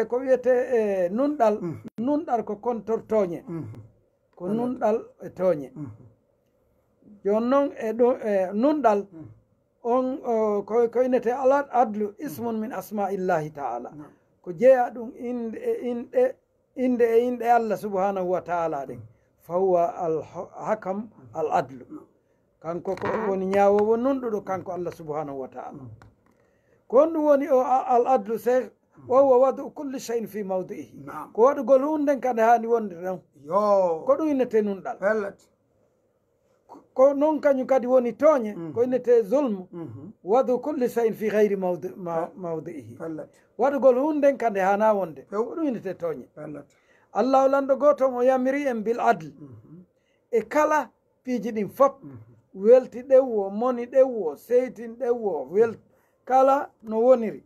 ko wiyete nunɗal nunɗal ko kontortoñe ko nunɗal e tooñe jon noon e ɗum nunɗal on ko innete alat adlu ismun min asma'illahi taala ko jeeya ɗum inde e inɗe Allah subhanahu wa taala ɗen fahuwa al hakam al adlu kanko ko woni ñaawowo nunɗuɗo kanko Allah subhanahu wa taala ko on ɗum woni o al adlu se wowo wadu kulli shay'in fi mawdi'ihi ko waɗugol hunden kadi hani wonde ɗon ko ɗum innete nunɗal ko noon kañum kadi woni tooñe ko innete zulmu wadu kulli shay'in fi gayri mawdi'ihi waɗugol hunden kadi hana wonde ko ɗum innete tooñe allahu lanɗo goto o yamiri en bil adl e kala piiji ɗin fof welti ɗewo moni ɗewo seytin ɗewo kala no woniri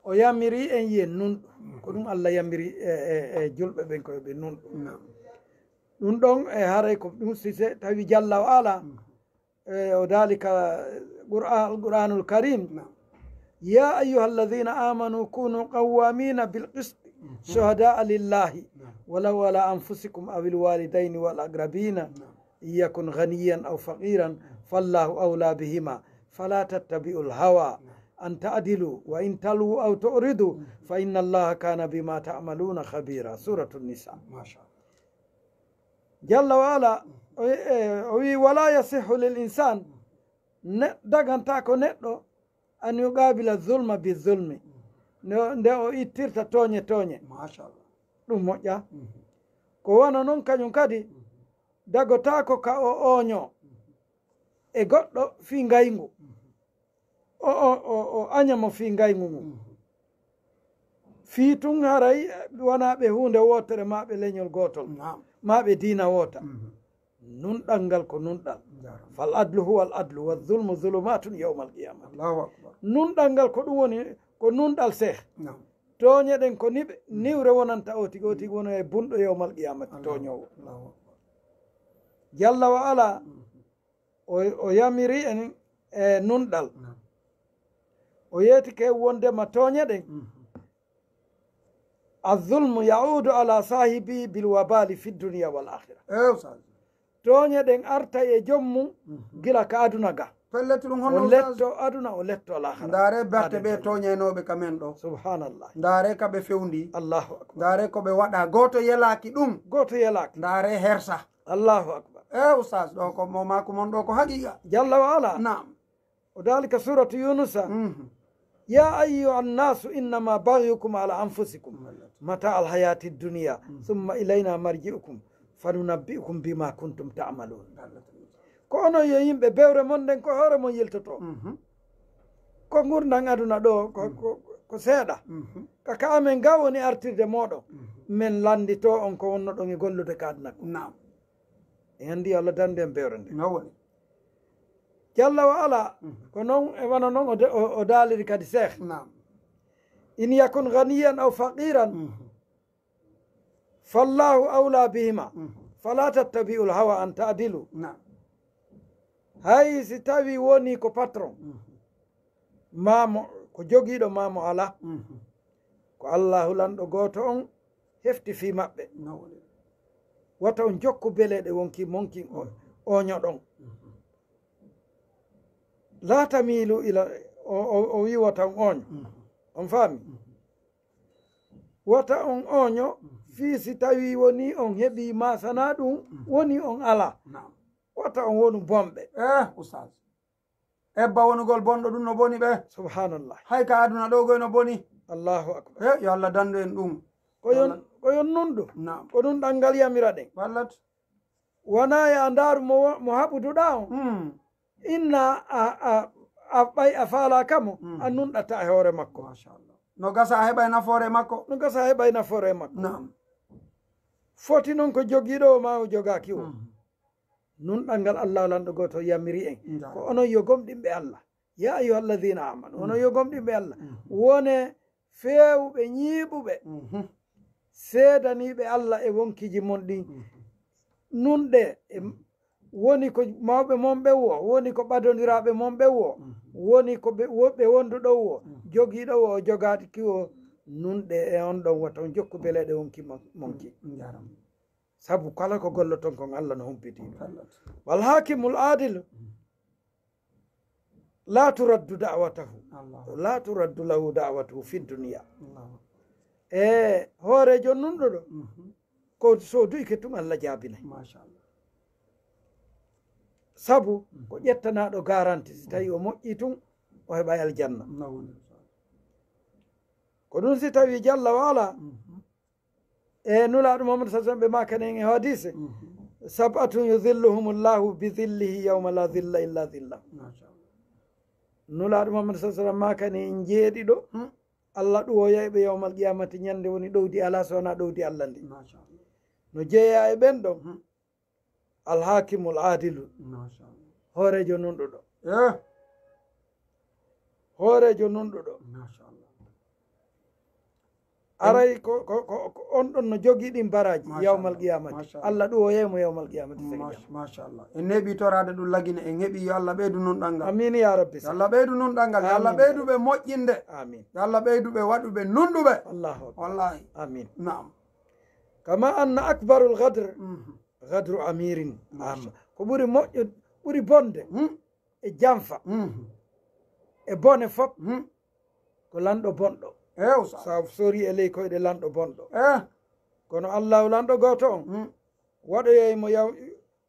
o yamiri en yen nunɗo ko ɗum Allah yamiri e julɓe ɓen koyeɓe nunɗo ɗum ɗon e haray ko ɗum sise tawi jalla wa ala o dalika alquranul karim ya ayuha alladina amanu kunu qawamina bilqist shuhadaa lillahi walaw ala anfusikum aw ilwalidaini wal aqrabina in yakun ghaniyan aw faqiran fallahu awla bihima fala tattabi'u lhawa an ta'dilu wa in talwu aw tu'ridu fa inna allaha kana bima ta'maluna khabira suratu nisa jalla wa ala o wi wala yasihu lil insan daganta ko neɗɗo an yuqabila zulma bi zulmi nde o ittirta tooñe ɗum moƴƴa ko wona noon kañum kadi dagotako ka o oño e goɗɗo fi ngaygu o añamo fi ngaygu mum fi tun haray wonaɓe hunde wotere maɓe leñol gotol maɓe dina wota nunɗal ngal ko nunɗal fal adlu huwa al adlu wa zulmu zulumatun yawma al qiyamati nunɗal ngal ko ɗum woni ko nunɗal seeh tooñe ɗen ko niwre wonanta o tigi wono e bunɗo yawmal qiyamati tooñowo jalla wa ala o yamiri en e nunɗal o yeetike wondema tooñe ɗen azulmu yaudu ala sahibi bilwabali fi dunia wal akhira tooñe ɗen arta e jommum gila ka aduna ga pelleti ɗum o letto aduna o letto alahara ndaare berte ɓe toñenoɓe kamen ɗo subhanallah ndaare kaɓe fewndi allahu akbar ndaare koɓe waɗa goto yelaki ɗum goto yelaki ndaare hersa allahu akbar oustas ɗo ko mo mako mon ɗo ko haqiqa jalla wa ala nam o dalika suratu yunusa ya ayuha nnasu innama bagyukum ala anfusikum mata alhayati dunia summa ilayna marji'ukum fanunabbi'ukum bima kuntum ta'malun ko onon yo yimɓe bewre mon nden ko hoore mon yiltoto ko gurdan aduna ɗo ko seeɗa kaka amen ga woni artirde moɗon min landito on ko wonno ɗon e gollude ka aduna ko en andi Allah dande en bewre nde nawoni jalla wa ala ko noon e wona noon o daaliri kadi seeh in yakun ganiyan aw faqiran fallahu awla bihima fala tattabi'u lhawa an ta'dilu hay si tawi woni ko patron mamo ko jogiiɗo mamo ala ko allahu lanɗo goto on hefti fi maɓɓe wata on jokku beleɗe wonki monkin oño ɗon laata miilu ila o wi wata on oño on faami wata on oño fi si tawi woni on heeɓi masana ɗum woni on ala wata on wonu bomɓe oustas ebba wonugol bonɗo ɗum no boni ɓe subhanallah hay ka aduna ɗo goy no boni allahu akbar yo Allah dandu en ɗum koyon nunɗo ko ɗum ɗal ngal yamira ɗen wallat wona ya ndaaru mo haɓuduɗa on inna a ɓay a faala kamo a nunɗata e hoore makko machallah no gasa a heɓay nafoore makko no gasa a heɓay nafoore makko foti noon ko jogiiɗo o ma o jogaki o nunɗal ngal allah lanɗo goto yamiri en ko onon yo gomɗinɓe allah ya ayuha alladina amanu onon yo gomɗinɓe allah wone fewɓe ñiiɓuɓe seedaniɓe allah e wonkiji mon ɗin nunɗe woni ko mawɓe mon ɓe wo woni ko ɓadodiraɓe mon ɓe wo woni ko ɓe wonduɗo wo jogiiɗo wo o jogaaki o nunɗe e on ɗon wata on jokku beleɗe wonki monki jaram sabu kala ko golloton kon Allah no humpitiɗo wal hakimul adilu la turaddu da'watahu la turaddu lahu da'watuhu fi dunya e hoorejo nunɗo ɗo ko soduyi ke tun Allah jaabinay machallah sabu ko ƴettanaɗo garanti si tawi o moƴƴi tun o heɓay aljanna ko ɗum si tawi jalla waala e nulaɗo Muhammad sa sallam ɓe makanen e hadise sab'atun yudhilluhumullahu bi dhillihi yawma la dhilla illa dhillah nulaɗo Muhammad sa sallam makani en jeeɗiɗo Allah ɗuwoyayɓe yawmal qiyamati ñande woni ɗowdi ala so wona ɗowdi Allah ndi no jeeya e ɓen ɗon alhakimul adilu hoorejo nunɗo ɗo hoorejo nunɗo ɗo aray ko on ɗon no jogii ɗin baraji yawmal qiyamati Allah ɗuwoyaymo yawmal qiyamati machallah en neeɓi torade ɗum lagine en heeɓi yo Allah ɓeydu nunɗal ngal amin ya rabbi yo Allah ɓeydu nunɗal ngal yo Allah ɓeyduɓe moƴƴinde amin yo Allah ɓeyduɓe waɗuɓe nunɗuɓe allahu wallahi amin naam kama anna akbarul gadre gadru amirin amma ko ɓuri moƴƴo ɓuri bonde e janfa e bone fof ko lanɗo bonɗo sa sori e ley koyɗe lanɗo bonɗo kono allahu lanɗo goto on waɗoyaymo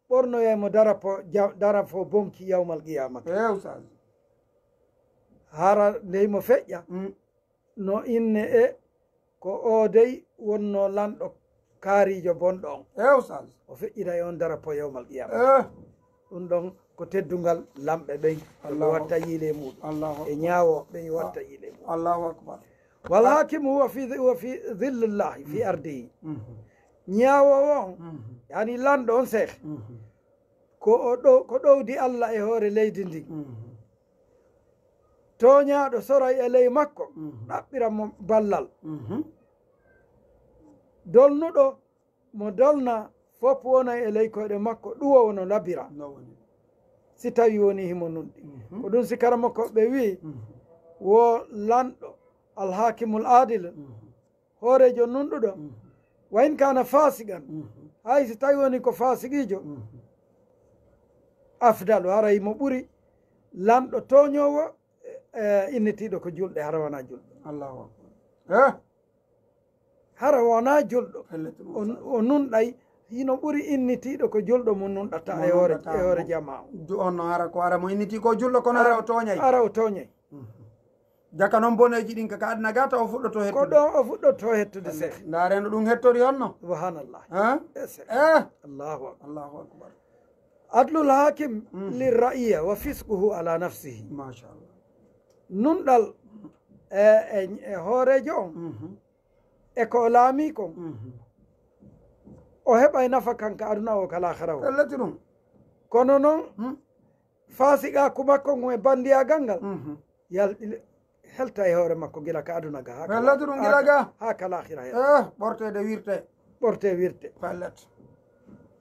ɓornoyaymo darafo bonki yawmal qiyamata hara ndeymo feƴƴa no inne e ko o dey wonno lanɗo kaarijo bonɗo on o feƴƴita e on darapo yawmal qiyamata ɗum ɗon ko teddungal lamɓe ɓen ɓe watta yiile muɗum e ñaawo ɓen watta yiile muɗum allahu akbar wal hakimu huwa fi dhillillahi fi ardihi ñaawowo on yani lanɗo on seeh ko ɗowdi Allah e hoore leydi ndi toñaaɗo soray e ley makko ɗaɓɓira mo ballal dolnuɗo mo dolna fof wonay e ley koyɗe makko ɗuwowo no labira si tawi woni himo nunɗi ko ɗum si kara makko ɓe wi wo lanɗo alhakimul adil hoorejo nunɗuɗo wa in kana fasigan hay si tawi woni ko fasigijo afdalu haray mo ɓuri lanɗo toñowo innitiɗo ko julɗe hara wona julɗo allahu akbar hara wona julɗo o nunɗay hino ɓuri innitiɗo ko julɗo mo nunɗata e hoore jama on no hara ko ara mo inniti ko julɗo kono ara o toñay ara o toñay jaka noon boneji ɗin ka adna gata o fuɗɗoto hettude ko ɗo o fuɗɗoto hettude seeɗa ndareno ɗum hettori honno subhanallah allahu akbar adlul hakim lirra'iya wa fisquhu ala nafsihi machallah nunɗal e hoorejo on e ko laami kon o heɓay nafa kanka aduna o kala hara o felleti ɗum kono noon fasiqaku makko ngon e bandiyagal ngal helta e hoore makko gila ka aduna ga felleti ɗum gila ga ha kala hira he ɓortede wirte ɓorte wirte fellet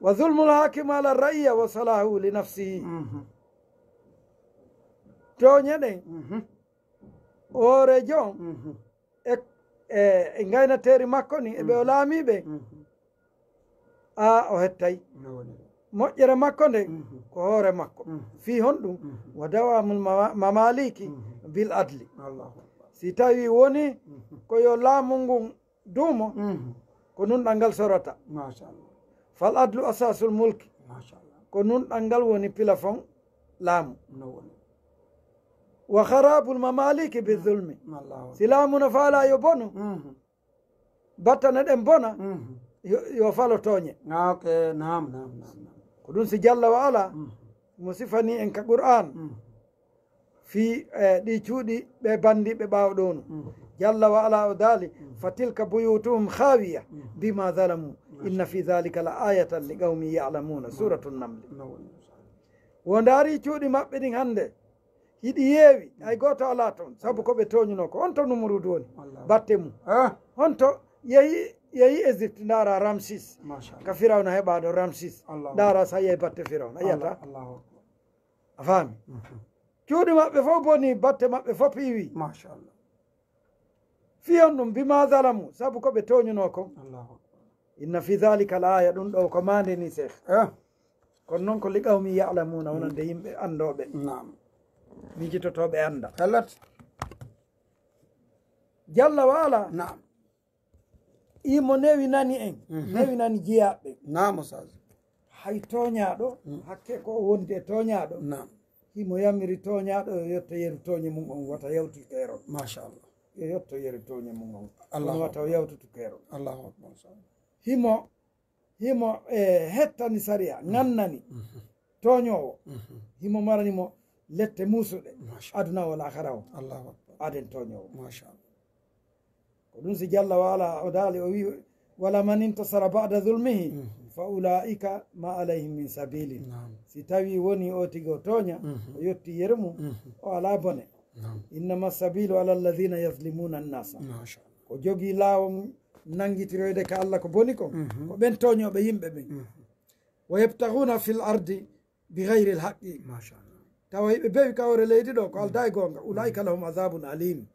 wa zulmul hakim ala ra'iya wa salahu li nafsihi toñe ɗen hoorejo on e gaynateri makko ni eɓe o laamiɓe o hettay moƴƴere makko nde ko hoore makko fi honɗum wa dawamul mamaliki bil adli si tawi woni ko yo laamu ngun duumo ko nunɗal ngal sorata fal adlu asasul mulki ko nunɗal ngal woni pilafon laamu wa harabul mamaliki bi zulmi si laamu no faala yo bonu battane ɗen bona yo falo toñe ko ɗum si jalla wa ala mo sifani en ka qur'an fi ɗi cuuɗi ɓe bandiɓe ɓawɗonu jalla wa ala o daali fa tilka buyutuhum khawiya bima zalamu inna fi dhalika la ayatan li qawmin ya'lamuna suratu namli wo ndaari cuuɗi maɓɓe ɗin hannde hiɗi yeewi hay goto ala toon sabu koɓe toñuno ko on to numrudu woni batte mum on to yehi Égypte ndara Ramsis ka firawna heɓaɗo Ramsis ndara sa yehi batte firawna yiyata a faami cuuɗi maɓɓe fof boni batte maɓɓe fof piiwi machallah fiyon ɗum bima zalamu sabu ko ɓe toñuno kon Allahu inna fi dhalika al aya ɗum ɗo ko mande ni cheikh kono noon ko liqawmi yalamuna wonande yimɓe andoɓe nam mijitotoɓe anda hellat jalla waala nam imo newi nani en newi nani jiyaɓɓe nam ustaz hay toñaɗo hakke ko wondi e toñaɗo nam himo yamiri toñaɗo yo yetto yeru toñe mum on wata yawtu keerol machallah yo yetto yeru toñe mum on Allah wata o yawtutu keerol Allahu akbar himo hettani sariya ngannani toñowo himo maranimo lette musuɗe aduna wala akhara o Allahu akbar aden toñowo machallah ko ɗum si jalla waala o daali o wi wala man intasara ba'da zulmihi fa ulaika ma alayhim min sabilin si tawi woni o tigi o toña o yetti yeru mum o ala bone innama sabilu ala alladhina yazlimuna annasa ko jogii laawol nangitiroyde ka Allah ko boni kon ko ɓen toñoɓe yimɓe ɓen wa yabtahuna fil ardi bi gayri l haqqi tawa yiɓe bewi kawre leydi ɗo ko alda e gonga ulaika lahum adabun alim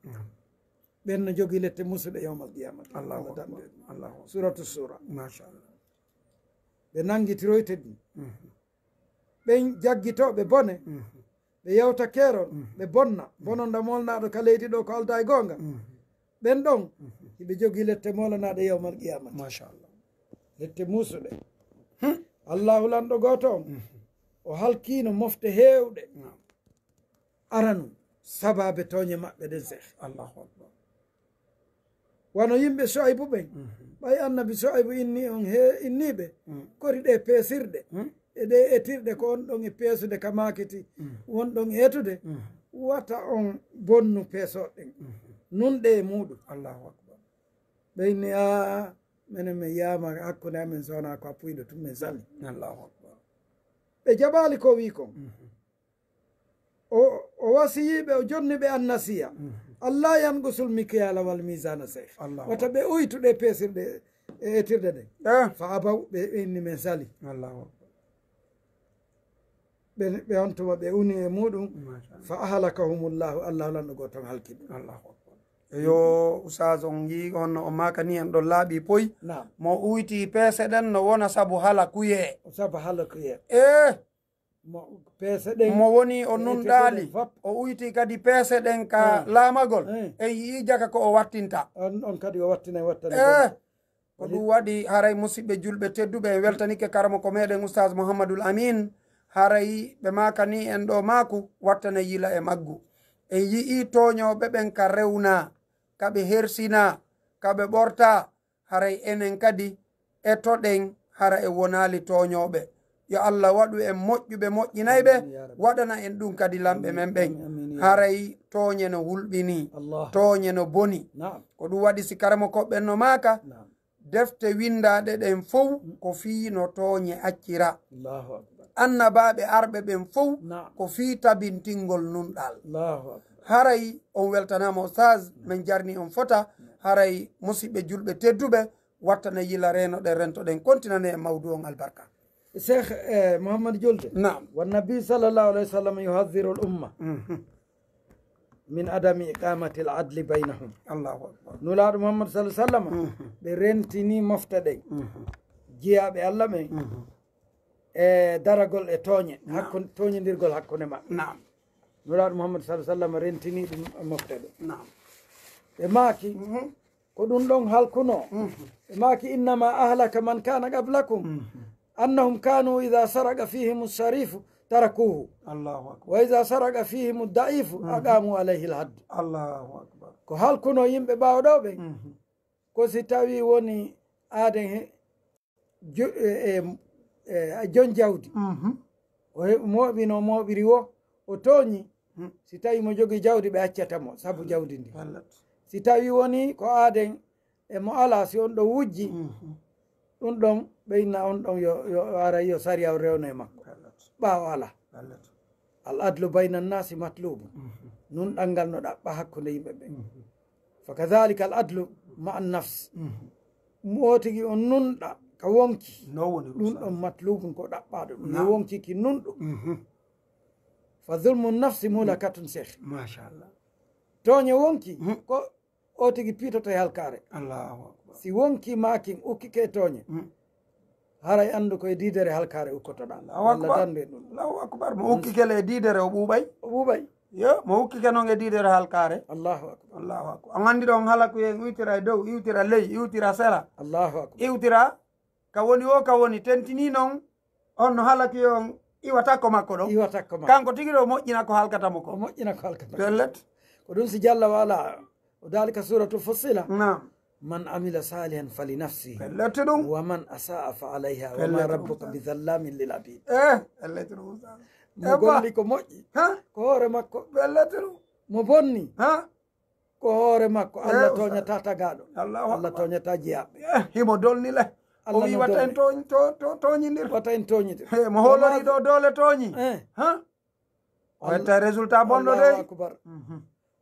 ɓen no jogii lette musuɗe yawmal qiyamati suratu sura ɓe nangitiroyte ɗum ɓen jaggitoɓe bone ɓe yewta keerol ɓe bonna bononda molnaɗo ka leydi ɗo ko alda e gonga ɓen ɗon hiɓe jogii lette molanaɗe yawmal qiyamati machallah lette musuɗe allahu lanɗo goto on o halkino mofte hewɗe aranu sababe toñe maɓɓe ɗen seh Allahu akbar wano yimɓe soaybu ɓen ɓay annabi soaybu inni on inniɓe kori ɗe peesirɗe e ɗe etirɗe ko on ɗon e peesude ka makiti wonɗon e etude wata on bonnu peesoɗen nunɗe e muɗum Allahu akbar ɓeyni a minen min yama hakkude amen sowna ko a puyɗo tum min sali Allahu akbar ɓe jaɓali ko wi kon o wasiyiɓe o jonniɓe annasiya allah yangusul mikyala wal misana seh wata ɓe uytuɗe peesirɗe e etirde ɗen fa abaw ɓe inni min sali ɓe on tuma ɓe uni e muɗum fa ahlakahumullahu allah lanɗo go ton halkiɗe yo usage on yi on o makani en ɗo laaɓi poy mo uyti peese ɗen no wona saabu hala kuye mo peese ɗen mo woni o nunɗaali o uyti kadi peese ɗen ka laamagol en yii jaka ko o wattinta on kadi o wattina wattane ko ɗum waɗi haray musidɓe julɓe tedduɓe en weltanike karamo ko meɗen oustage mouhamadoul amin haray ɓe makani en ɗo maaku wattane yila e maggu en yii toñoɓe ɓen ka rewna kaɓe hersina kaɓe ɓorta haray enen kadi e toɗen hara e wonali toñoɓe yo allah waɗu en moƴƴuɓe moƴƴinayɓe waɗana en ɗum kadi lamɓe men ɓen haray toñe no hulɓini toñe no boni ko ɗum waɗi si karamo koɓɓen no maaka defte windaɗe ɗen fof ko fii no toñe accira annabaɓe arɓe ɓen fof ko fii tabintingol nunɗal haray on weltanama oustage min jarni on fota haray musidɓe julɓe tedduɓe wattana yila renoɗen rentoɗen continane e mawdu on albarka cheikh mouhamadou julde nam wannabi sallllahu alayhi wa sallam yuhadiru l umma min adami iqamati l adli baynahum allahu akbar nulaɗo mouhamadou sallah sallam ɓe rentini mofta ɗen jiyaɓe allah ɓen e daragol e tooñe hakkude toñodirgol hakkude maɓɓe nam nuraɗo mouhamadou sallah sallam rentini ɗum mofte ɗe ɓe maaki ko ɗum ɗon halkuno ɓe maaki innama ahlaka man kana qablakum annahum kanu ida saraqa fihim sharifu tarakuhu wa ida saraqa fihim daifu aqamu alayhi l hadd ko halkuno yimɓe ɓawɗo ɓe ko si tawi woni aaden jon jawdi o moɓino moɓiri o tooñi si tawi mo jogii jawdi ɓe accatamo sabu jawdi ndi si tawi woni ko aaden e mo ala si on ɗo wujji ɗum ɗon ɓeyna on ɗon yo ara yo sariya o rewno e makko ɓaawo ala al adlu bayna nnasi matlubu nunɗal ngal no ɗaɓɓa hakkude yimɓe ɓe fa kadhalika al adlu ma an nafs mo tigi on nunɗa ka wonki ɗum ɗon matlubum ko ɗaɓɓaɗo ɗum no wonkiki nunɗo fa zulmu nafsi mulakatun cheikh machallah toñe wonki ko o tigi piitoto e halkare Allahu akbar si wonki makin ukkike toñe haray andu koye didere halkare ukkotoɗa Allah dande ɗum Allahu akbar mo ukkikele e didere o ɓuuɓay yo mo ukkike noon e didere halkare Allahu akbar Allahu akbar on andi ɗon haala ko en iwtira e dow iwtira ley iwtira sela Allahu akbar iwtira ka woni tentini noon on no haala ko on iwata ko makko ɗon kanko tigi ɗo moƴƴina ko halkatamo ko moƴƴina ko halkata pellet ko ɗum si jalla wala o dalika suratul fussila nam man amila salihan fali nafsihi pellet ɗum wa man asaa fa alayha wa ma rabbuka bi dhallamin lil abid pellet ɗum mo golli ko moƴƴi ko hoore makko pellet ɗum mo bonni ko hoore makko Allah toñata tagaɗo Allah toñata jiyaɓe himo dolni le o wi watta en toñidir watta en toñidir mo holori ɗo doole tooñi o hetta résultat bonɗo de akbar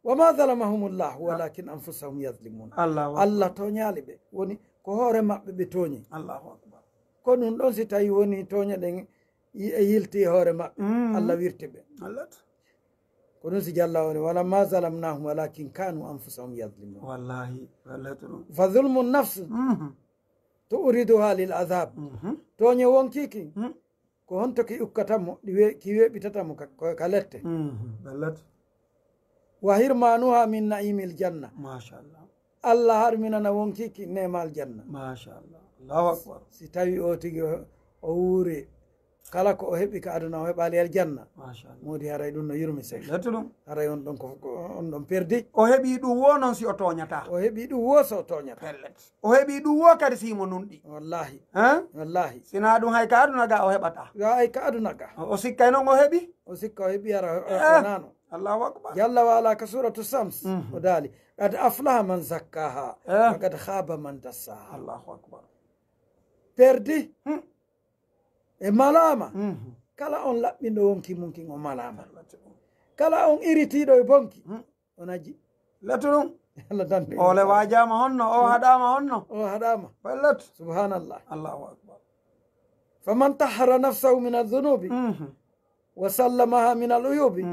wa ma zalamahumullah walakin anfusahum yazlimun Allah toñali ɓe woni ko hoore maɓɓe ɓe tooñi Allahu akbar ko ɗum ɗon si tawi woni toña ɗen e yilti hoore maɓɓe Allah wirti ɓe ko ɗum si jalla woni wala ma zalamnahum walakin kanu anfusahum yazlimun wallahi fa zulmu nafs tu'riduha lil azab toñe wonkiki ko honto ki ukkatamo ki weɓitatamo ka lette wa hirmanuha min naimil janna machallah Allah harminana wonkiki nemal janna machallah Allahu akbar si tawi o tigi o wuuri kala ko o heɓi ka aduna o heɓali el janna modi haray ɗum no yurmi sek ɗum haray on ɗon on ɗon perdi o heɓi ɗum wo noon si o toñata o heɓi ɗum wo so toñata pellet o heɓi ɗum wo kadi simo nunɗi wallahi sina ɗum hay ka aduna ga o heɓata ay ka aduna ga o sikkay noon o heɓi o sikka o heɓi ara nano Allahu akbar jalla wala ka suratu sams o daali qad aflaha man zakkaha wa qad khaba man dassaha Allahu akbar perdi e malama kala on laɓɓinɗo wonki munkin o malama kala on iritiɗo e bonki o naji lettu ɗum Allah dande ole wajama honno o haɗama pellet subhanallah Allahu akbar faman tahara nafsahu min aldhunubi wa sallamaha min aluyubi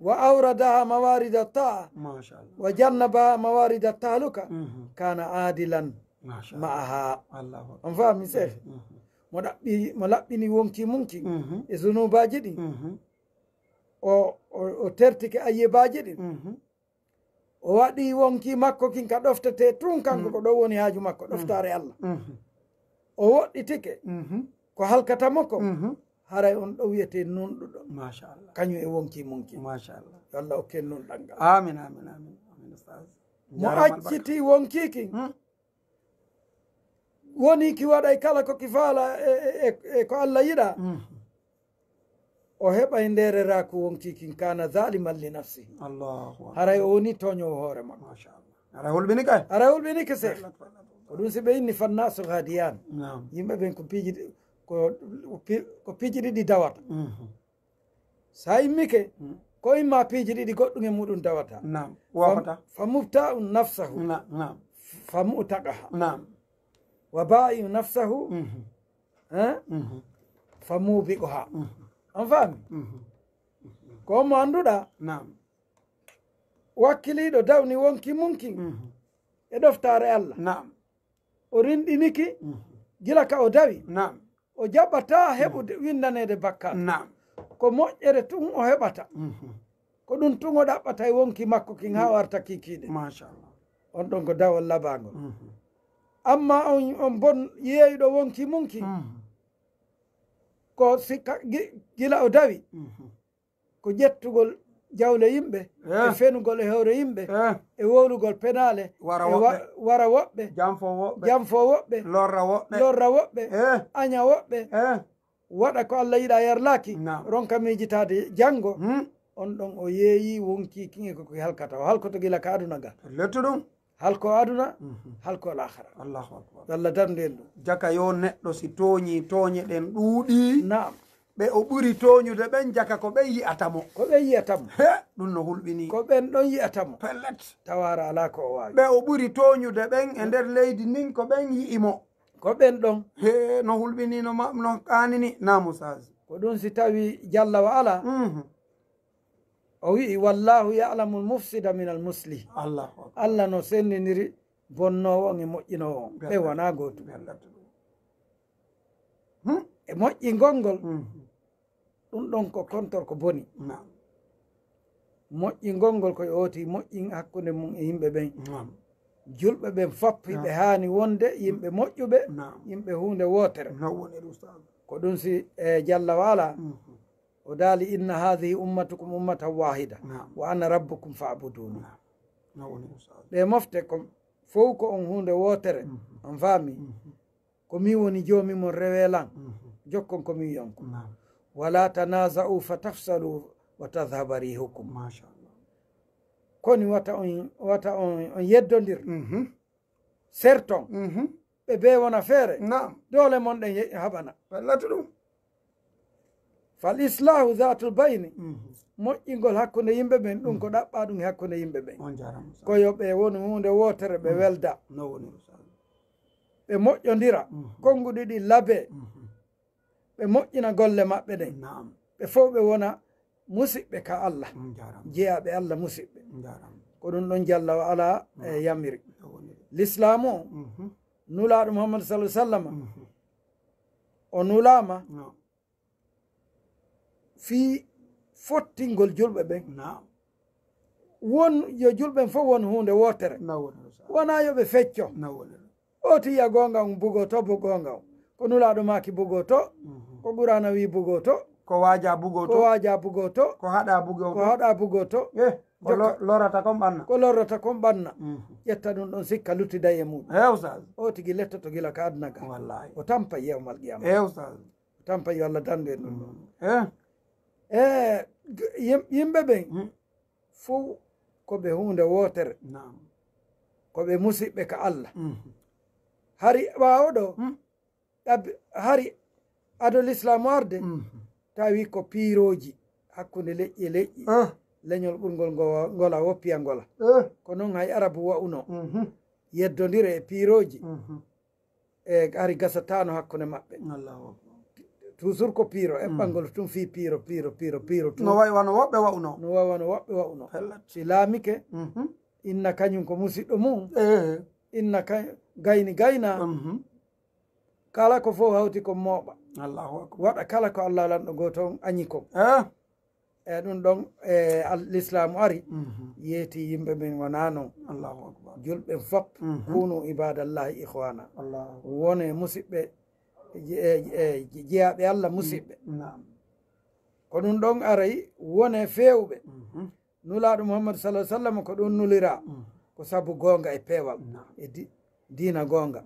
wa awradaha mawarida taa wa jannabaha mawarida tahluka kana adilan ma'aha on fami se mo laɓɓini wonki munki e zunubaji ɗi o tertike ayyebaji ɗi o waɗi wonki makko kin ka ɗoftete tun kanko ko ɗo woni haaju makko ɗoftare Allah o woɗɗitike ko halkatamo ko haray on ɗo wiyete nunɗuɗo machallah kañum e wonki munki machallah yo Allah o ken nunɗal ngal amin mo acciti wonkiki woni ki waɗay kala ko ki faala e ko Allah yiɗa o heɓay nderera ko wonkikin kana zaliman li nafsihi haray o woni toñowo hoore makko aray hulɓini kay aray hulɓini ke seeɗa ko ɗum si ɓe inni fannasu hadiyan yimɓe ɓen ko piiji ɗiɗi dawata sa immike ko imma piiji ɗiɗi goɗɗum e muɗum dawata fa mubta un nafsahu fa mutaqaha wa ba'i nafsahu fa mubiqaha on faami ko mo annduɗa wakkiliɗo dawni wonki munki e ɗoftare Allah o rinɗiniki gila ka o dawi o jaɓata heɓude windanede bakkal ko moƴƴere tun o heɓata ko ɗum tun o ɗaɓɓata e wonki makko kin ha warta kikiɗe on ɗon ko dawol labagol amma on bon yeeyɗo wonki munki ko sikka gila o dawi ko ƴettugol jawle yimɓe e fenugol e hewre yimɓe e wowlugol penale wara woɓɓe jamfo woɓɓe lorra woɓɓe aña woɓɓe waɗa ko Allah yiɗa yarlaki ronka mijitade janggo on ɗon o yeeyi wonki kiŋe koko halkata o halkoto gila ka aduna ga lettu ɗum halko aduna halko lahara Allahu akbar Allah darde en ɗum jaka yo neɗɗo si tooñi tooñe ɗen ɗuuɗi naam ɓe o ɓuri tooñude ɓen jaka ko ɓen yiyatamo ɗum no hulɓini ko ɓen ɗon yiyatamo pellet tawara ala ko o wawi ɓe o ɓuri tooñude ɓen e nder leydi ndin ko ɓen yi'imo ko ɓen ɗon he no hulɓini no ƙanini namusage ko ɗum si tawi jalla wa ala o wi wallahu ya'lamu al-mufsida min al-muslih Allah no sendiniri bonnowo on e moƴƴinowo on ɓe wona goto e moƴƴingol ngol ɗum ɗon ko kontor ko boni moƴƴingol ngol koye oti moƴƴin hakkude mum e yimɓe ɓen julɓe ɓen fopp ɓe haani wonde yimɓe moƴƴuɓe yimɓe hunde wotere ko ɗum si e jalla waala o daali inna hadihi ummatukum ummatan wahida wa ana rabbukum fa'buduni ɓe mofte ko fof ko on hunde wotere on faami ko mi woni joomi mon rewelan jokkon ko mi wiyon ko wala tanaza'u fatafsalu wa tadhhaba rihukum koni wata on yeddodir serton ɓe be wona feere dole mon ɗen haɓana ɗum fal islahu zatul bayni moƴƴingol hakkude yimɓe ɓen ɗum ko ɗaɓɓa ɗum e hakkude yimɓe ɓen koyo ɓe woni hunde wotere ɓe welda ɓe moƴƴodira konnguɗi ɗi laabe ɓe moƴƴina golle maɓɓe ɗen ɓe fof ɓe wona musidɓe ka Allah jeyaɓe Allah musidɓe ko ɗum ɗon jalla wa ala e yamiri l'islamu o nulaɗo muhammadu sallam o nulama fi fottingol julɓe ɓen won yo julɓen fof won hunde wotere wona yoɓe fecco o tiya gonga um bugo to bo gonga ko nulaɗo maki bugo to ko ɓurana wi bugo to ko waja bugo to ko haɗa bugo to ko lorata kon ɓanna ƴetta ɗum ɗon sikka luttida e muɗum o tigi lettoto gila ka aduna ga o tampa yewmal qiyama o tampa yo Allah dandu en ɗum ɗon yimɓe ɓen fo koɓe hunde wotere koɓe musidɓe ka Allah hari ɓawoɗo hari ado l'islamu arde tawi ko piiroji hakkude leƴƴi e leƴƴi leñol ɓurgol ngola woppiya ngola ko noon hay arabu wa'uno yeddodira e piiroji e hari gasatano hakkude maɓɓe toujours ko piiro eɓɓalngol tum fi piiro no way wano woɓɓe wa'uno si laamike inna kañum ko musidɗo mum inna gayna kala ko fof hawti ko mooɓa waɗa kala ko Allah lanɗo goto on añi kon e ɗum ɗon l'islamu ari yeeti yimɓe ɓen wona noon julɓe fop kunu ibadallahi ihwana wone musidɓe jeyaɓe Allah musidɓe ko ɗum ɗon aray wone fewɓe nulaɗo muhammadu sallam ko ɗum nulira ko sabu gonga e peewal e diina gonga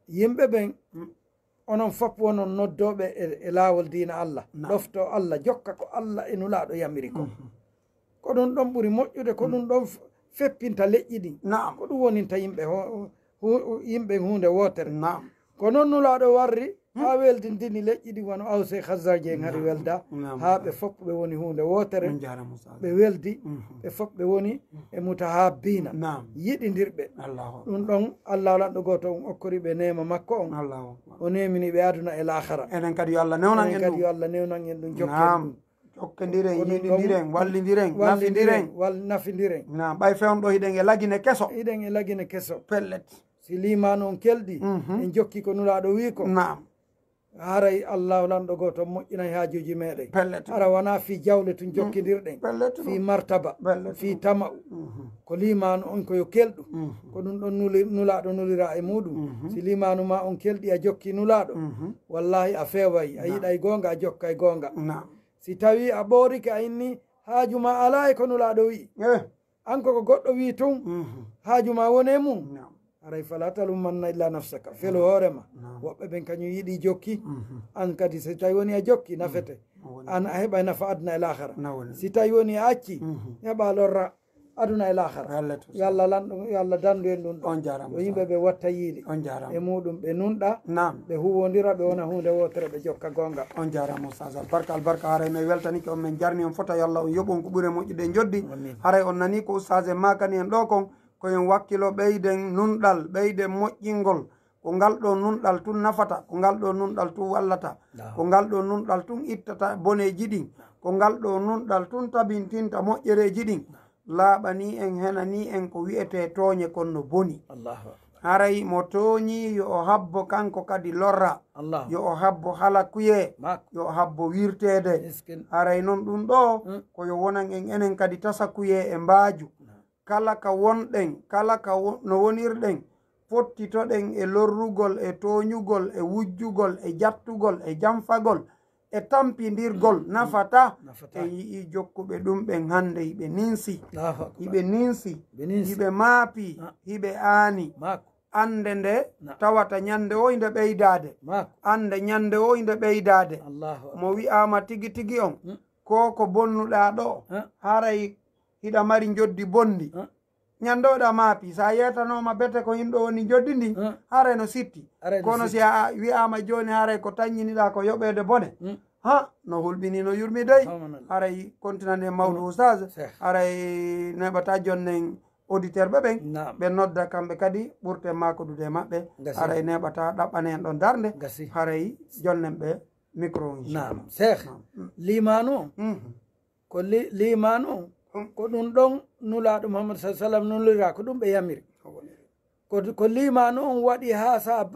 yimɓe ɓen onon fop wonon noddoɓe e laawol diina Allah ɗofto Allah jokka ko Allah e nulaɗo yamiri ko ɗum ɗon ɓuri moƴƴude ko ɗum ɗon feppinta leƴƴi ɗin ko ɗum woninta yimɓe hunde wotere ko noon nulaɗo warri ha weldindini leƴƴi ɗi wono awse khazarje en hari welda ha ɓe fof ɓe woni hunde wotere ɓe weldi ɓe fof ɓe woni e mutahabbina yiɗidirɓe ɗum ɗon Allah lanɗo goto on okkori ɓe nema makko on o nemini ɓe aduna e lahara enen kadi yo Allah newnan en ɗum jokken jokkodiren yiɗidiren wallidiren nafidiren ɓay fewnɗo hiɗen e lagine keso pellet si limanu on kelɗi en jokki ko nulaɗo wi ko haray allahu lanɗo goto moƴƴinay hajuji meɗen ara wona fi jawle tun jokkidirɗen fi martaba fi tama'u ko limanu on koyo kelɗu ko ɗum ɗon nulaɗo nulira e muɗum si limanu ma on kelɗi a jokki nulaɗo wallahi a fewayi a yiɗay gonga a jokka e gonga si tawi a ɓorike a inni haajuma ala e ko nulaɗo wi an koko goɗɗo wi tun haajuma wone mum aray fala talumanna illa nafsaka felo hoorema woɓɓe ɓen kañum yiɗi jokki an kadi si tawi woni a jokki nafete an a heɓa nafa aduna e lahara si tawi woni a acci heɓa lorra aduna e lahara yo Allah lanɗo yo Allah dandu en ɗum ɗo yo yimɓe ɓe watta yiili e muɗum ɓe nunɗa ɓe huwodira ɓe wona hunde wotere ɓe jokka gonga on jarama ustad albarka haray min weltanike on min jarni on fota yo Allah on yoɓon ko ɓuure moƴƴude joddi haray on nani ko ustad e makani en ɗo kon koyen wakkilo ɓeyden nunɗal ɓeyden moƴƴingol ko ngal ɗo nunɗal tun nafata ko ngal ɗo nunɗal tun wallata ko ngal ɗo nunɗal tun ittata boneji ɗin ko ngal ɗo nunɗal tun tabintinta moƴƴereji ɗin laaɓani en henani en ko wi'ete tooñe kon no boni haray mo tooñi yo o habbo kanko kadi lorra yo o habbo halakuye yo o habbo wirtede haray noon ɗum ɗo koyo wonan en enen kadi tasakuye e mbaaju kala ka wonɗen kala ka no wonirɗen fottitoɗen e lorrugol e tooñugol e wujjugol e jattugol e jamfagol e tampidirgol nafata e yii jokkuɓe ɗum ɓen hande hiɓe ninsi hiɓe maapi hiɓe aani ande nde tawata ñande o inde ɓeydade ande ñande o inde ɓeydade mo wi'ama tigi tigi on ko bonnuɗa ɗo haray hiɗa mari joddi bondi ñande oɗa maapi sa yetanoma bete ko yimɗo woni joddi ndi haray no sitti kono si a wi'ama joni haray ko taññiniɗa ko yoɓede bone ha no hulɓini no yurmi dey haray continane mawɗo oustage haray neɓata jonnen auditeur ɓe ɓen ɓe nodda kamɓe kadi ɓurte makodude maɓɓe haray neɓata ɗaɓɓane en ɗon darde haray jonnen ɓe micro nam cheikh limanu ko limanu ko ɗum ɗon nulaɗo Muhammad sallam nulira ko ɗum ɓe yamiri ko limanu on waɗi ha sa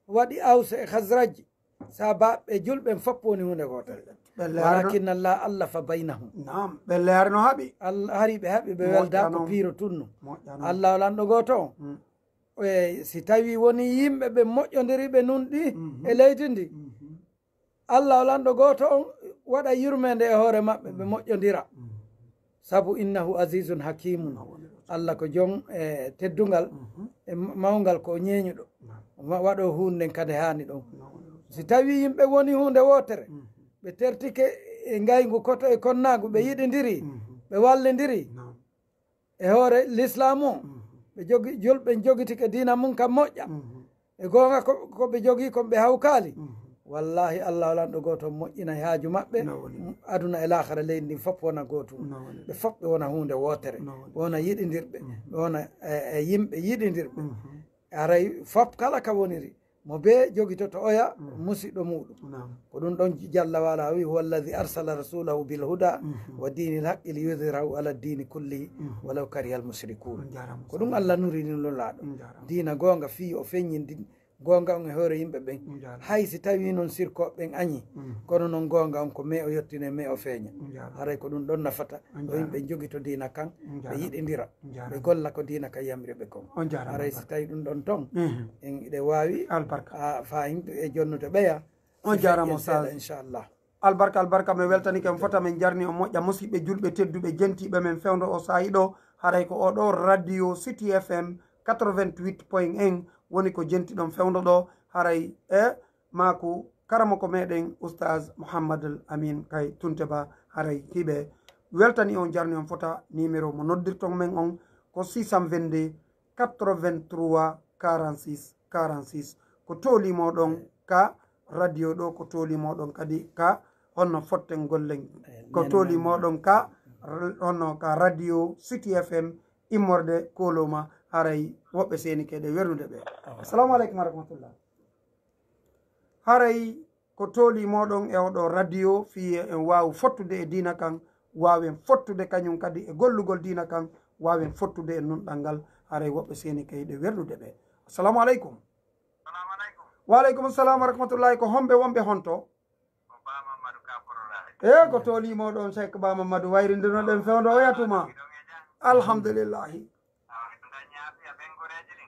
waɗi awsa e hasraji sa baɓɓe julɓen fopp woni hunde gotel walakin Allah fa baynahum ɓe leerno haaɓi hari ɓe haaɓi ɓe welda ko piiro tunno Allah walanɗo goto on si tawi woni yimɓe ɓe moƴƴodiri ɓe nunɗi e leydi ndi Allah walanɗo goto on waɗa yurmede e hoore maɓɓe ɓe moƴƴodira sabu innahu azizun hakimun Allah ko jon teddungal e mawgal ko ñeñuɗo waɗo hunde kadi hani ɗon si tawi yimɓe woni hunde wotere ɓe tertike e ngaygu koto e konnagu ɓe yiɗidiri ɓe wallidiri e hoore l'islam o ɓe jogi julɓe jogitike dina mum kam moƴƴa e gonga koɓe jogi koɓe hawkali wallahi Allah walanɗo goto moƴƴina haaju maɓɓe aduna e lahara leydi ndi fof wona gotum ɓe fof ɓe wona hunde wotere ɓe wona yiɗidirɓe ɓe wona e yimɓe yiɗidirɓe aray fof kala ka woniri mo be jogitoto oya musiɗɗo muɗum ko ɗum ɗon jalla wala wi huwa alladi arsala rasulahu bilhuda wa dini lhaqqi liyudhirahu ala dini kullihi walaw kariha almushrikun ko ɗum Allah nurini lolaɗo dina gonga fi o feññindi gonga on e hoore yimɓe ɓen hay si tawi noon sirkoɓe ɓen añi kono noon gonga on ko me o yettine me o feeña haray ko ɗum ɗon nafata ɗo yimɓe jogito dina kan ɓe yiɗidira ɓe golla ko dina kan yamri ɓe kon haray si tawi ɗum ɗon ton en iɗe wawi fa yimɓe e jonnude ɓeya on jaramo sa inchallah albarka mi weltanike mi fota min jarni o moƴƴa musidɓe julɓe tedduɓe jentiɓe men fewdo o sahi ɗo haray ko oɗo radio City FM 88.1 woni ko jentiɗon fewdo ɗo haray e maku karamo ko meɗen oustage Mouhammadul Amin kay tunte ba haray hiɓe weltani on jarni on fota numéro mo noddirton men on ko 622 83 46 46 ko tolimoɗon ka radio ɗo ko tolimoɗon kadi ka honno fotten gollen ko tolimoɗon ka honno ka radio City FM immorde koloma haray woɓɓe seni keɗe wernude ɓe assalamu aleykum wa rahmatullah haray ko tooli moɗon e oɗo radio fiye en wawi fottude e dina kan wawen fottude kañum kadi e gollugol dina kan wawen fottude e nunɗal ngal haray woɓɓe seni keyɗe wernude ɓe assalamu aleykum waaleykum salam wa rahmatullahi ko homɓe wonɓe honto e ko tooli moɗon cheikh ba mamadou wayrindinoɗen fewdo o yatuma alhamdulillahi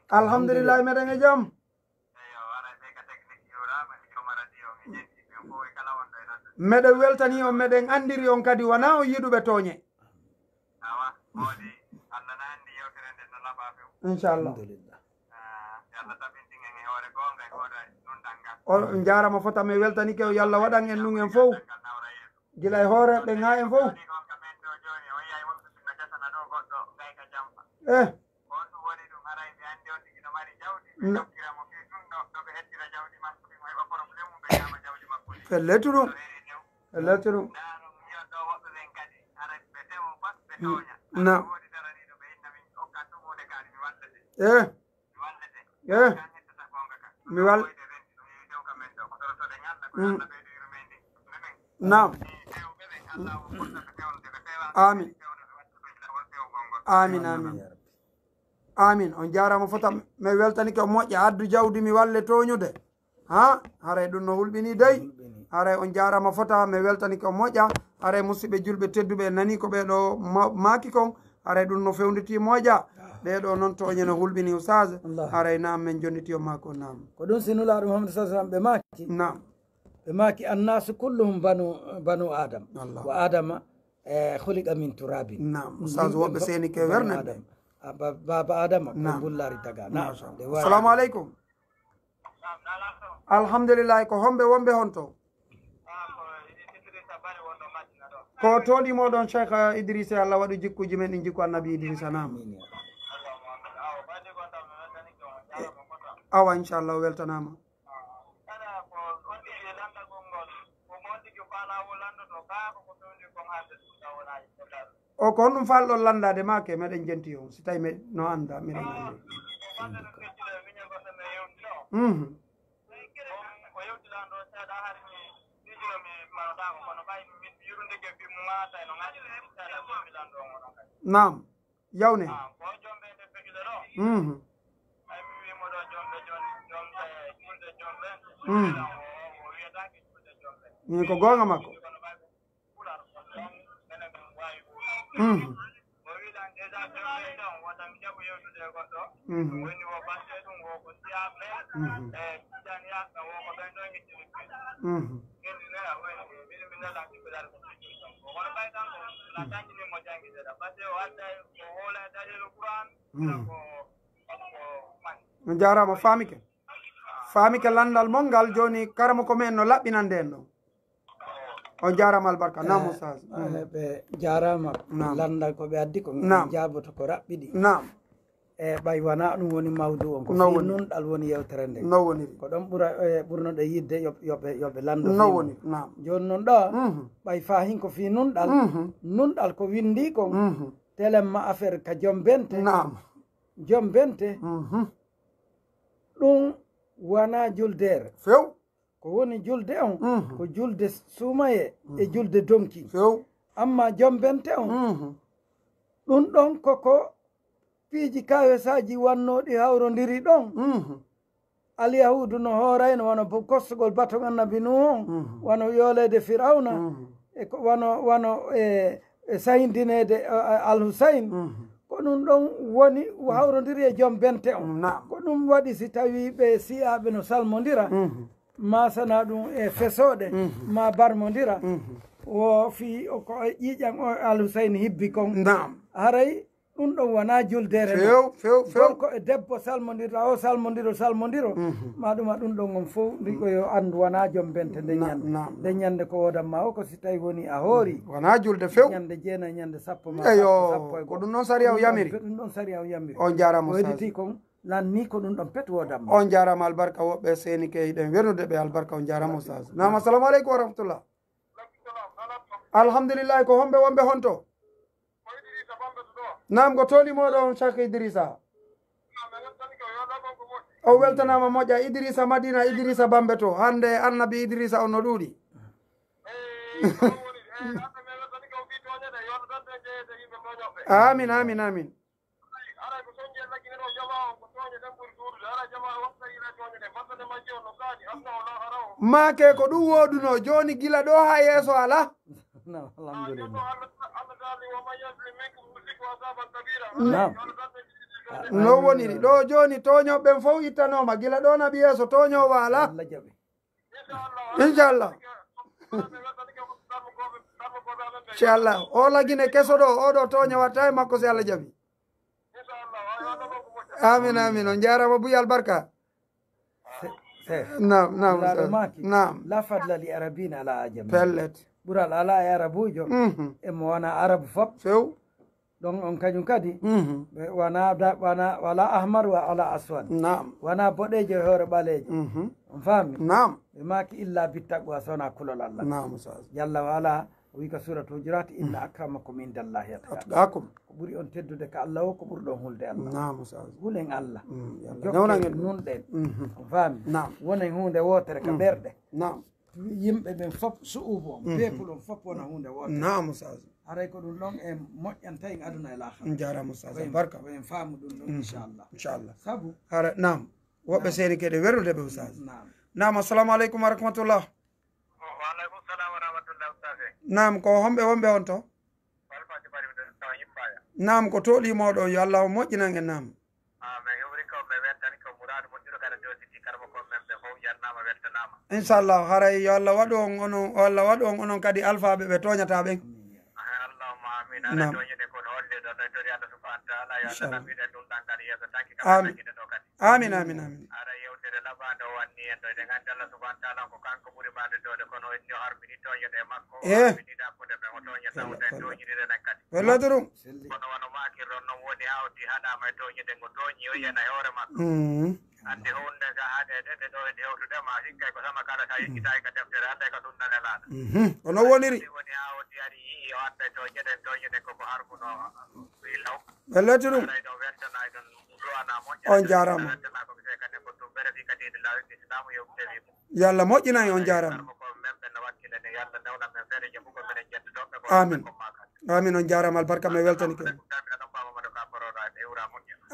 alhamdulillahi meɗen e jaam meɗen weltani on meɗen andiri on kadi wona on yiɗuɓe tooñe inchallah on jarama fota mi weltanike o yallah waɗan en ɗum en fof gila e hoore ɓen ha en fof felletu ɗum felletu ɗum na mi wal nam amin amin amin amin on jarama fota mi weltani ko moƴƴa addu jawdi mi walle toñude ha haray ɗum no hulɓini dey haray on jarama fota mi weltani ko moƴƴa haray musidɓe julɓe tedduɓe nani ko ɓeɗo maki kon haray ɗum no fewnditi moƴƴa ɓeɗo noon toñe no hulɓini usage haray nam min jonniti o mako nam ko ɗum sinulaɗo Muhammad sallam ɓe maki nam ɓe maki annasu kulluhum banu adam wa adama huliqa min turabin nam usage woɓɓe seni ke wernede baba adama ko bullari daga na assalamu aleykum alhamdulillahi ko homɓe wonɓe hon to ko toolimoɗon cheikh idrissa Allah waɗu jikkuji men ɗi jikku annabi idrissa nam awa inchallah o weltanama o ko honɗum falɗon landade make meɗen jenti on si tawi no anda miɗen andi nam yawne ni ko gonga makko on jarama famike landal mongal joni karama ko men no laɓɓinan nden ɗo on jarama albarka nam ustaz ɓe jarama landal ko ɓe addi ko jaboto ko raɓɓiɗi nam e ɓay wona ɗum woni mawdu on ko fi nunɗal woni yewtere nde no woniri ko ɗon ɓurnoɗe yidde yoɓe lando no woni nam joni noon ɗo ɓay fahin ko fi nunɗal nunɗal ko windi kon telemma affaire ka joom bente nam joom bente ɗum wona juldere few ko woni julde on ko julde sumaye e julde donki few amma joom bente on ɗum ɗon koko piiji kawesaji wannoɗi hawrodiri ɗon alyahudu no hoorayno wono kostugol baton annabi nu on wono yoolede firawna wono e sayndinede alhusayn ko ɗum ɗon woni hawrodiri e joom bente on ko ɗum waɗi si tawi ɓe siyaɓe no salmodira masana ɗum e fesoɗe ma barmodira wo fi ko ƴiƴan o alhusayn hibbi kon haray ɗum ɗon wona juldere gorko e debbo salmodirta o salmodiro ma ɗuma ɗum ɗon on fof ndiko yo andu wona joom bente nde ñande ko wodanma o ko si tawi woni a hoori wona julde few ñande jeenayi ñande sappo ma eyo ko ɗum noon sariya o yamiri ɗum ɗon sariya o yamiri on jarama waɗiti kon lanni ko ɗum ɗon pet wodanma on jarama albarka woɓɓe seni ke yiɗen wernude ɓe albarka on jarama ustage nam assalamu aleykum wa rahmatullah alhamdulillahi ko homɓe wonɓe honto nam ko tolimoɗo on chak idrissa o weltanama moƴƴa idrissa madina idrissa bambe to hande annabi idrissa on no ɗuuɗi amin amin amin make ko ɗum woduno joni gila ɗo ha yeeso ala no woniri ɗo joni toñoɓen fof ittanoma gila ɗo naɓi yeeso toñowo ala inchallah inchallah o lagine keso ɗo oɗo toño watta e makko si Allah jaɓi amin amin on jarama buya albarka nam la fadla li arabina ala ajam pellet ɓural ala e arabujo emo wona arabu fop few ɗon on kañum kadi wala ahmar wa ala aswad nam wona boɗejo e hoore ɓalejo on faami nam ɓe maki illa bittaqwa sowona kulol allah nam yalla wala o wi ka surat hujurat inna akramakum indallahi atqakum ko ɓuuri on teddude ka allah o ko ɓuri ɗon hulde allah nam hulen allah jokke nunɗen on faami wonen hunde wotere ka ɓerɗe nam yimɓe ɓen fof su'ubu on people on fof wona hunde wote nam ustaz haray ko ɗum ɗon e moƴƴanta en aduna e lahara jarama ustaz barka en faamu ɗum ɗon inchallah sabu hara nam woɓɓe seeni keɗe wernude ɓe ustaz nam assalamu aleykum wa rahmatullah waaleykum salam wa rahmatullah ustaz nam ko homɓe wonɓe on to nam ko toɗi moɗon yo allah moƴƴinan en nam inchallah haray yo allah waɗu on onon allah waɗu on onon kadi alphaɓe ɓe toñata ɓen nam amin amin amin wellotorum ande hunde ga haɗede ɗo e hewtudema hikka ko sama kala sa yikkitayi ka deftere ande ko sunnane laaɗa kono woniri woni ha wodi ari yii o anda toñeɗen koko harkuno law wellotorum ɗo weltanayi ɗon duwana moƴƴa on jarama weltana ko ɓe kadi ko ɗum ɓerefi kadi ɗe lawi islamu yo tewi yo allah moƴƴinayi on jarama ko memɓe no wakkile ne yalla newna men feere jaɓu ko minen jettotoɓe ko amin amin on jarama albarka me weltanike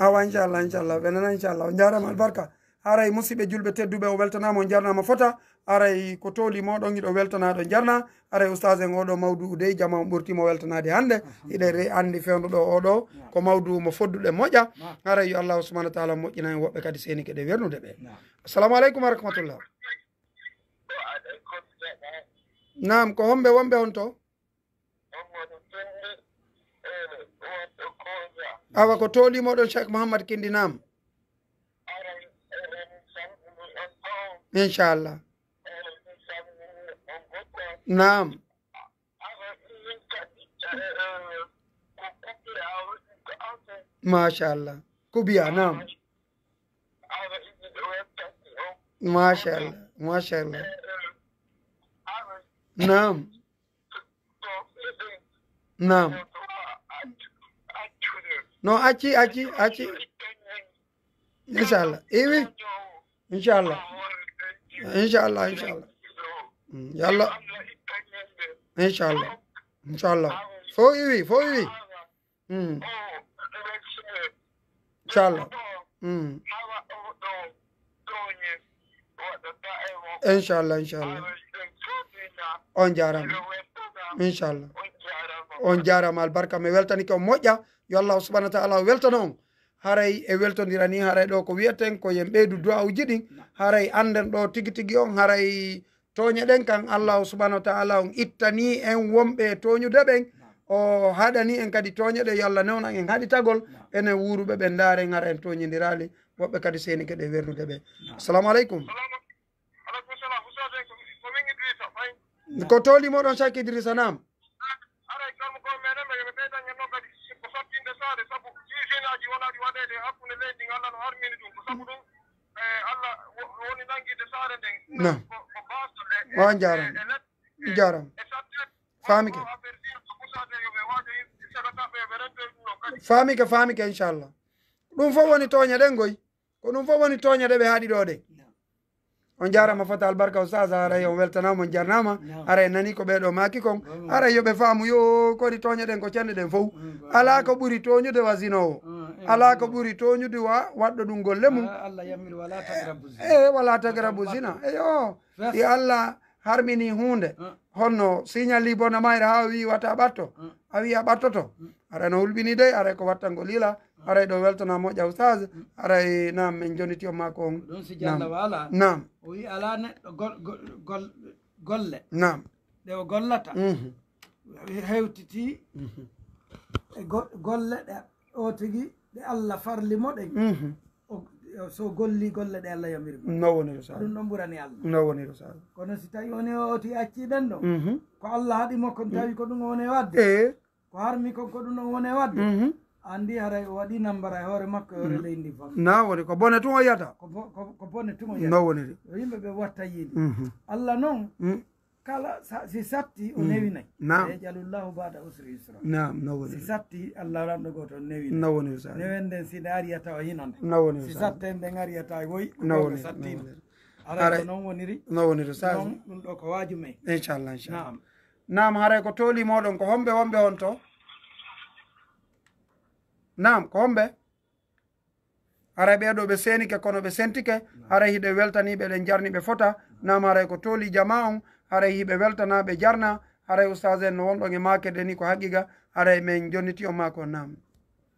awa inchallah ɓenana inchallah on jarama albarka haray musidɓe julɓe tedduɓe o weltanama on jarnama fota aray ko tooli moɗon iɗo weltanaɗo jarna aray oustage en oɗo mawdu dey jama on ɓurtimo weltanade hande iɗe andi fewnuɗo oɗo ko mawdu mo fodduɗe moƴƴa aray yo allahu subahana wa taala moƴƴina en woɓɓe kadi seni keɗe wernude ɓe assalamu aleykum wa rahmatullah nam ko homɓe wonɓe on to awa ko toolimoɗon cheikh mouhammad kindi nam inchallah nam machallah kubiya nam machallah nam nam no acci inchallah iwi inchallah yalla inchallah fo iwi inchallah inchallah on jarama inchallah on jarama albarka mi weltani ko moƴƴa yo allah subahana wa taala weltano on haray e weltodira ni haray ɗo ko wiyaten ko yen ɓeydu du'awuji ɗin haray anden ɗo tigi tigi on haray toñeɗen kan allahu subahana wa taala on ittani en wonɓe toñude ɓen o haɗani en kadi toñeɗe yo allah newnan en haɗitagol enen wuruɓe ɓe daren hara en toñidirali woɓɓe kadi seni keɗe wernude ɓe assalamu aleykum ko tolimoɗon Cheikh Idrissa nam on jaram famike inchallah ɗum fof woni toñeɗen goy ko ɗum fof woni toñeɗe ɓe haaɗi ɗo ɗe on jarama fota albarka oustage aray on weltanama on jarnama aray nani ko ɓeɗo maki kon aray yoɓe faamu yo kodi toñeɗen ko cende ɗen fof ala ko ɓuuri toñude wasinowo ala ko ɓuuri toñude waɗɗo ɗum golle mum wala tagrabu zina eyo si allah harmini hunde honno signali bona mayre ha wi wata ɓatto a wi a ɓattoto aray no hulɓini dey aray ko wattango lila aray ɗo weltana moƴƴa oustage aray nam min joniti on mako on ɗon si jalla wala nam o wi ala neɗɗo golle nam ɗe o gollata hewtiti e golle ɗe o tigi ɗe allah farlimo ɗen so golli golle ɗe allah yamirgo no woniro sa ɗum ɗon ɓurani allah no woniro sa kono si tawi woni oti acciɗen ɗo ko allah haɗimo kon tawi ko ɗum woni wadde ko harmi kon ko ɗum ɗon woni wadde andi haray o waɗi nambara e hoore makko e hoore leydi fam na woni ko bone tun o yiyata ko bone tun o yiyata no woniri yo yimɓe ɓe watta yiide allah noon kala si satti o newinayi e jalullahu bada usri usra no woniri si satti allah ranɗo goto newina no woniri sa newenden sine ariyata o hinande no woniri si satten ɓen ariyata woyi no woniri sattima haray non woniri sage ɗum ɗo ko waaju men inchallah nam haray ko tooli moɗon ko homɓe wonɓe on to nam ko homɓe haray ɓeɗo ɓe senike kono ɓe sentike haray hiɓe weltaniɓe ɗen jarni ɓe fota nam haray ko tooli jama on haray hiɓe weltana ɓe jarna haray oustage en no wonɗon e makede ni ko haqiqa haray min jonniti on mako nam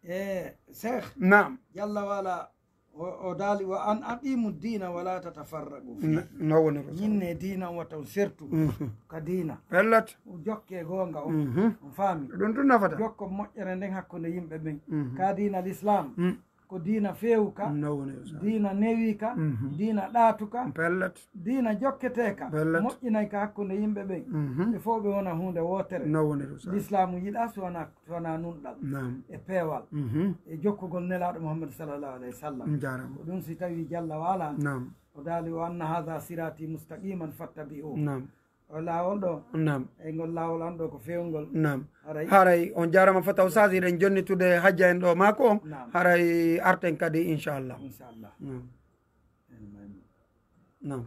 cheikh nam yalla wala o daali wa an aqimu dina wala tatafarragu fi no woni yinne dina on watta on sertu ka dina pellat jokke gonga on faami ɗum tun nafata jokko moƴƴere nden hakkude yimɓe ɓen ka dina l'islam ko dina feewu ka dina newi ka dina ɗaatu ka pellat dina jokkete ka moƴƴinay ka hakkude yimɓe ɓen ɓe fof ɓe wona hunde wotere l'islamu yiɗa sowona nunɗal e peewal e jokkugol nelaɗo mouhammadu sallllahu alayhi wa sallam ko ɗum si tawi jalla wala o daali o anna hada sirati mustaqiman fattabi o o laawol ɗo e ngol laawol an ɗo ko fewngol haray on jarama fo taw sage eɗen jonnitude hajja en ɗo maako on haray arten kadi inchallah nam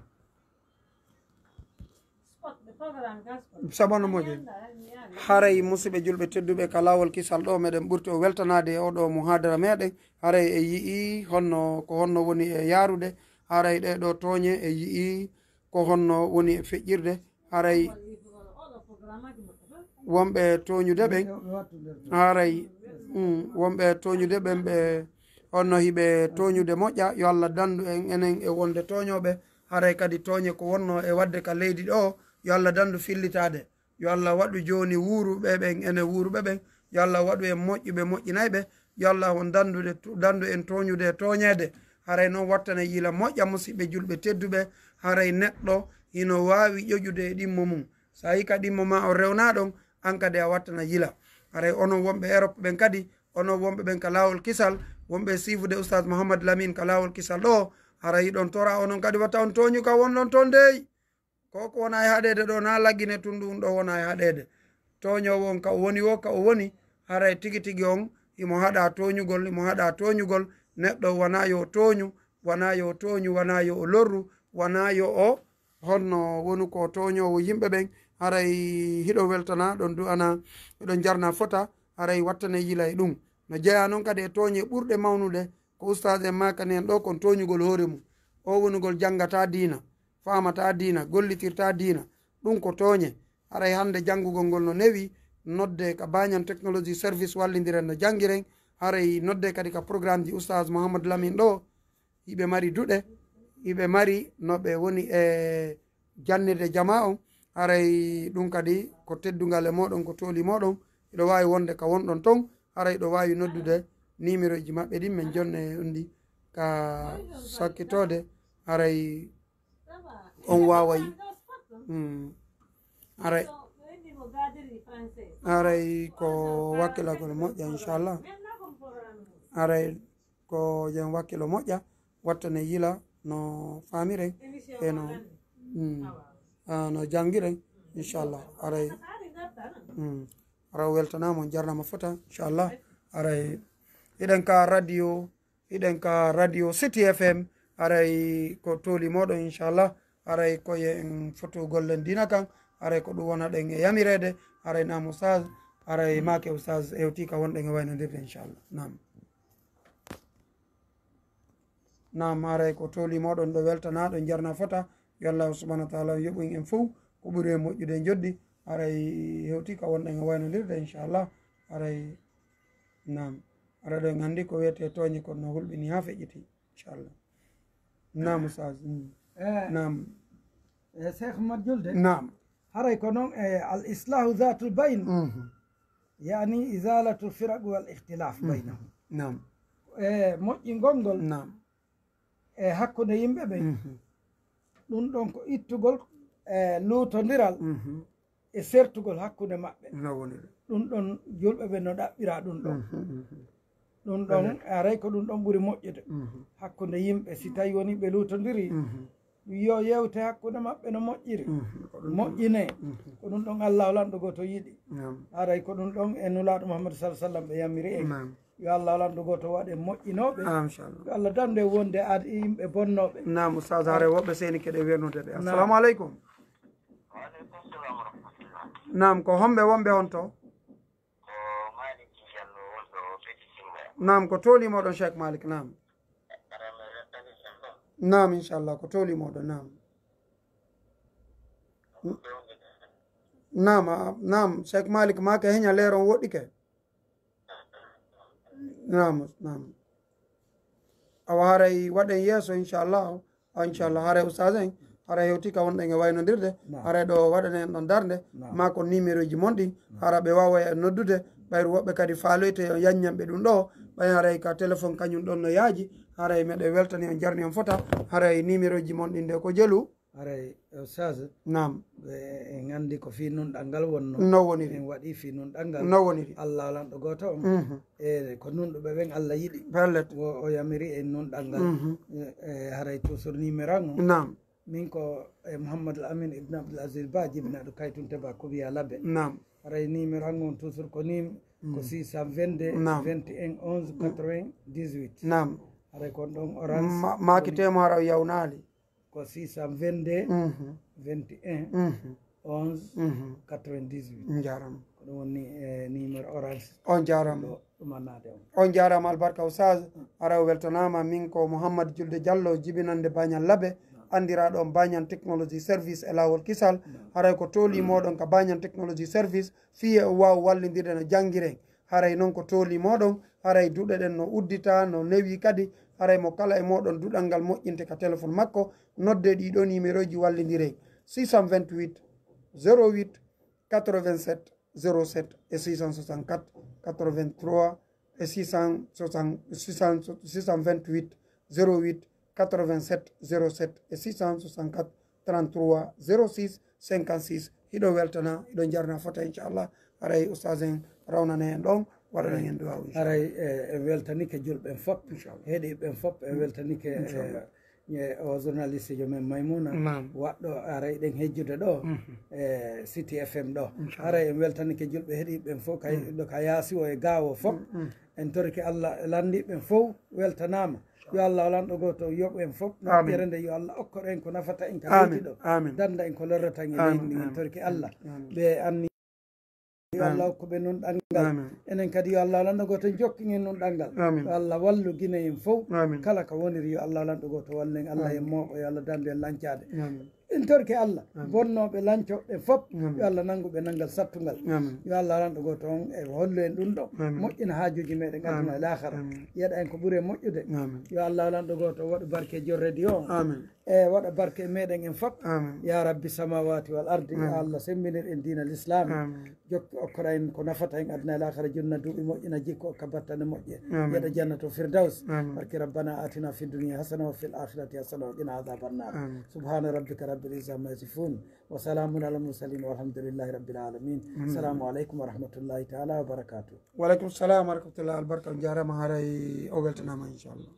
sabono moƴo haray musidɓe julɓe tedduɓe ka laawol kisal ɗo meɗen ɓurti o weltanade e oɗo mo hadara meɗen haray e yii honno ko honno woni e yarude haray ɗeɗo tooñe e yii ko honno woni e feƴƴirde haray wonɓe toñude ɓen haray wonɓe toñude ɓen ɓe honno hiɓe toñude moƴƴa yo Allah dandu en enen e wonde toñoɓe haray kadi toñe ko wonno e wadde ka leydi ɗo yo Allah dandu fillitade yo Allah waɗu joni wuuruɓe ɓen ene wuuruɓe ɓen yo Allah waɗu en moƴƴuɓe moƴƴinayɓe yo Allah on dandu en toñude e toñede haray noon wattane yila moƴƴa musidɓe julɓe tedduɓe haray neɗɗo hino wawi ƴoƴude e ɗimmo mum sa yi ka ɗimmo ma o rewna ɗon an kadi a wattana yila haray onon wonɓe Europe ɓen kadi onon wonɓe ɓen ka lawol kisal wonɓe sifude oustage mouhamadou lamine ka lawol kisal ɗo haray yiɗon tora onon kadi watta on toñu ka wonɗon ton dey koko wona e haɗede ɗo na laggine tun ɗum ɗo wona e haɗede toñowo on ka o woni o ka o woni haray tigi tigi on imo haɗa toñugol neɗɗo wona yo toñu wona yo toñu wona yo o lorru wona yo o honno wonu ko toñowo yimɓe ɓen haray hiɗo weltana ɗon du'ana eɗon jarna fota haray wattane yila e ɗum no jeeya noon kadi e toñe ɓurɗe mawnude ko oustage en makani en ɗo kon toñugol hoore mum o wonugol janggata dina famata dina gollitirta dina ɗum ko toñe haray hande janngugol ngol no newi nodde ka bañan technologie service wallidiren no jangguiren haray nodde kadi ka programme ji oustage mouhamadou lamine ɗo hiɓe mari duɗe hiɓe mari noɓe woni e jannirde jama on haray ɗum kadi ko teddugal e moɗon ko tooli moɗon iɗo wawi wonde ka wonɗon ton haray ɗo wawi noddude numéro ji maɓɓe ɗin min jonne undi ka sakkitode haray on waway haray ko wakkilagol moƴƴa inchallah haray ko jen wakkilo moƴƴa wattane yila no famiren eno no jangiren inchallah aray ara weltanama on jarnama fota inchallah aray iɗen ka radio City FM aray ko tooli moɗon inchallah aray koye en foto gollen dina kan aray ko ɗum wona ɗen e yamirede aray nam oustage aray make oustage hewti ka wonɗen e waynodirde inchallah nam aray ko tooli moɗon ɗo weltana ɗo jarna fota yo Allah subhanahu wa taala yoɓoy en fof ko ɓuuri e moƴƴude joddi aray hewti ka wonɗen e waynodirde inchallah aray nam ara ɗo en andi ko wiyete toñe kon no hulɓini ha feƴƴiti inchallah nam oustage nam cheikh mat julde nam haray ko noon e al islahu zatul bayn yani isalatu firaq wal ihtilaf baynahum nam e moƴƴingol ngol nam e hakkude yimɓe ɓen ɗum ɗon ko ittugol e luutodiral e sertugol hakkude maɓɓe ɗum ɗon julɓe ɓe no ɗaɓɓira ɗum ɗon ɗum ɗon aray ko ɗum ɗon ɓuri moƴƴude hakkude yimɓe si tawi woni ɓe luutodiri yo yewte hakkude maɓɓe no moƴƴiri moƴƴine ko ɗum ɗon Allah lanɗugo to yiɗi aray ko ɗum ɗon e nulaɗo mouhamadou sallah sallam ɓe yamiri en yo Allah alanɗo goto waɗe moƴƴinoɓe inchallah yo Allah dande wonde ad yimɓe bonnoɓe nam oustaz hare woɓɓe seni keɗe wernude ɗe assalamu aleykum nam ko homɓe wonɓe on to nam ko tolimoɗon cheikh malik nam nam inchallah ko tolimoɗon nam cheikh malik ma ke heña leeron woɗɗi ke nam awa haray waɗen yeeso inchallah haray oustaz en hara hewti ka wonɗen e waynodirde haray ɗo waɗanen ɗon darde ma ko numéro ji mon ɗi hara ɓe wawa e noddude ɓayru woɓɓe kadi faaloyte yanñamɓe ɗum ɗo ɓay haray ka téléphone kañum ɗon no yaaji haray meɗe weltani on jarni on fota haray numéro ji mon ɗi nde ko jelu haray oustaz nam en andi ko fi nunɗal ngal wonno no woniri en waɗi fi nunɗal ngal no woniri allah alanɗo goto on e ko nunɗuɓe ɓen allah yiɗi pellet o yamiri e nunɗal ngal haray toujours numéro an o nam min ko mouhamadoul amin ibne abdoul asis ba jibinaɗo kaytunte ba kowiya labbe nam haray numéro an on toujours ko ko 622 21 11 98 nam haray kon ɗon orange makitemo hara yawnali ko 622 21 11 98 jarama ko ɗum woni numéro orange on jarama ɗumannade on jarama albarka oustaz ara o weltanama min ko mouhamadou julde diallo jibinande bañal laaɓe andiraɗo on bañan technologie service e lawol kisal haray ko tolimoɗon ka bañan technologie service fiye o wawa wallidirde no jangguiren haray noon ko tolimoɗon haray duɗe ɗen no uddita no newi kadi haray mo kala e moɗon duɗal ngal moƴƴinte ka téléphone makko nodde ɗiɗo numéro ji wallidiren 628 08 87 07 et 664 83 et 628 08 87 07 et 664 33 06 56 hiɗo weltana hiɗo jarna fota inchallah haray oustaz en rawnane en ɗon waɗana hen duwaw haray e weltanike julɓen fop heeɗiɓen fop e weltanike o journaliste jo men maymouna waɗɗo aray ɗen hejjude ɗo e city fm ɗo haray en weltanike julɓe heeɗiɓen fof ɗo ka yaasi o e gawo fop en torki allah landiɓen fof weltanama yo Allah alanɗo goto yoɓ en fof noɓɓere nde yo Allah okkoɗo en ko nafata en ka leydi ɗo danda en ko lorrata en e leydi ndi en torki Allah ɓe anni yo Allah hokkuɓe nunɗal ngal enen kadi yo Allah alanɗo goto jokkingen nunɗal ngal yo Allah wallu guine en fof kala ko woniri yo Allah alanɗo goto wallen Allah e moɓo yo Allah dande en lancade en torki Allah bonnoɓe lancoɓe fof yo Allah nanguɓe nangal sattugal yo Allah alanɗo goto on e hollu en ɗum ɗo moƴƴina hajuji meɗen aduna e lahara yeeɗa en ko ɓuuri e moƴƴude yo Allah alanɗo goto waɗa barke jo radio o e waɗa barke e meɗen en fof ya rabbi samawati wal ardi yo Allah sembinir en dina l'islam jokki okkora en ko nafata en aduna e lahara junna duuɓi moƴƴina jikko okka battane moƴƴe yeeɗa jannato firdaus barke rabbana atina fi dunia hasana wa fil akhirati hasana wa qina adhaban nar subhana rabbika rabbil izzati amma yasifun wa salamun ala mursalin walhamdulillahi rabbil alamin assalamu aleykum wa rahmatullahi taala wa barakatuh wa aleykum salam wa rahmatullahi albarka on jarama haray o weltanama inchallah